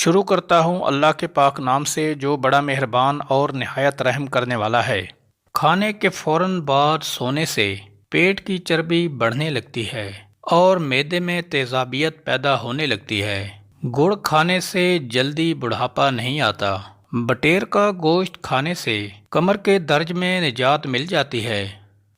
شروع کرتا ہوں اللہ کے پاک نام سے جو بڑا مہربان اور نہایت رحم کرنے والا ہے۔ کھانے کے فوراً بعد سونے سے پیٹ کی چربی بڑھنے لگتی ہے اور معدے میں تیزابیت پیدا ہونے لگتی ہے۔ گڑ کھانے سے جلدی بڑھاپا نہیں آتا۔ بٹیر کا گوشت کھانے سے کمر کے درد میں نجات مل جاتی ہے۔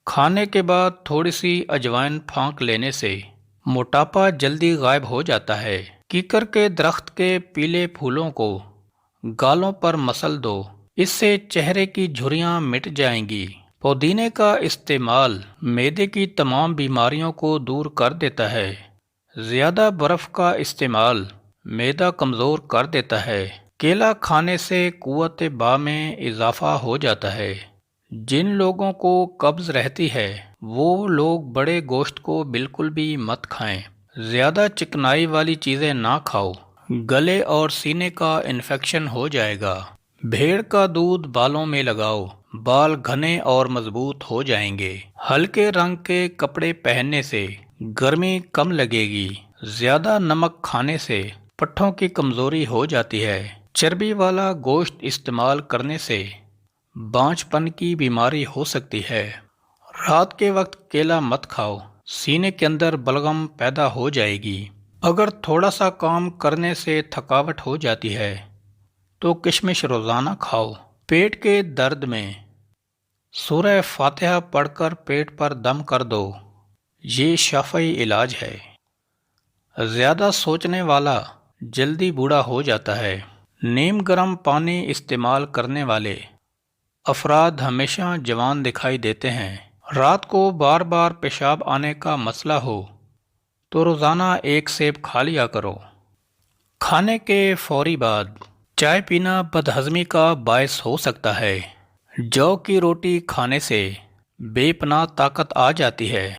کھانے کے بعد تھوڑی سی اجوائن پھونک لینے سے موٹاپا جلدی غائب ہو جاتا ہے۔ کیکر کے درخت کے پیلے پھولوں کو گالوں پر مسل دو، اس سے چہرے کی جھریاں مٹ جائیں گی۔ پودینے کا استعمال معدے کی تمام بیماریوں کو دور کر دیتا ہے۔ زیادہ برف کا استعمال معدہ کمزور کر دیتا ہے۔ کیلا کھانے سے قوت باء میں اضافہ ہو جاتا ہے۔ جن لوگوں کو قبض رہتی ہے وہ لوگ بڑے گوشت کو بالکل بھی مت کھائیں۔ زیادہ چکنائی والی چیزیں نہ کھاؤ، گلے اور سینے کا انفیکشن ہو جائے گا۔ بھیڑ کا دودھ بالوں میں لگاؤ، بال گھنے اور مضبوط ہو جائیں گے۔ ہلکے رنگ کے کپڑے پہننے سے گرمی کم لگے گی۔ زیادہ نمک کھانے سے پٹھوں کی کمزوری ہو جاتی ہے۔ چربی والا گوشت استعمال کرنے سے بانجھ پن کی بیماری ہو سکتی ہے۔ رات کے وقت کیلا مت کھاؤ، سینے کے اندر بلغم پیدا ہو جائے گی۔ اگر تھوڑا سا کام کرنے سے تھکاوٹ ہو جاتی ہے تو کشمش روزانہ کھاؤ۔ پیٹ کے درد میں سورہ فاتحہ پڑھ کر پیٹ پر دم کر دو، یہ شفائی علاج ہے۔ زیادہ سوچنے والا جلدی بوڑھا ہو جاتا ہے۔ نیم گرم پانی استعمال کرنے والے افراد ہمیشہ جوان دکھائی دیتے ہیں۔ رات کو بار بار پیشاب آنے کا مسئلہ ہو تو روزانہ ایک سیب کھا لیا کرو۔ کھانے کے فوری بعد چائے پینا بدہضمی کا باعث ہو سکتا ہے۔ جو کی روٹی کھانے سے بے پناہ طاقت آ جاتی ہے۔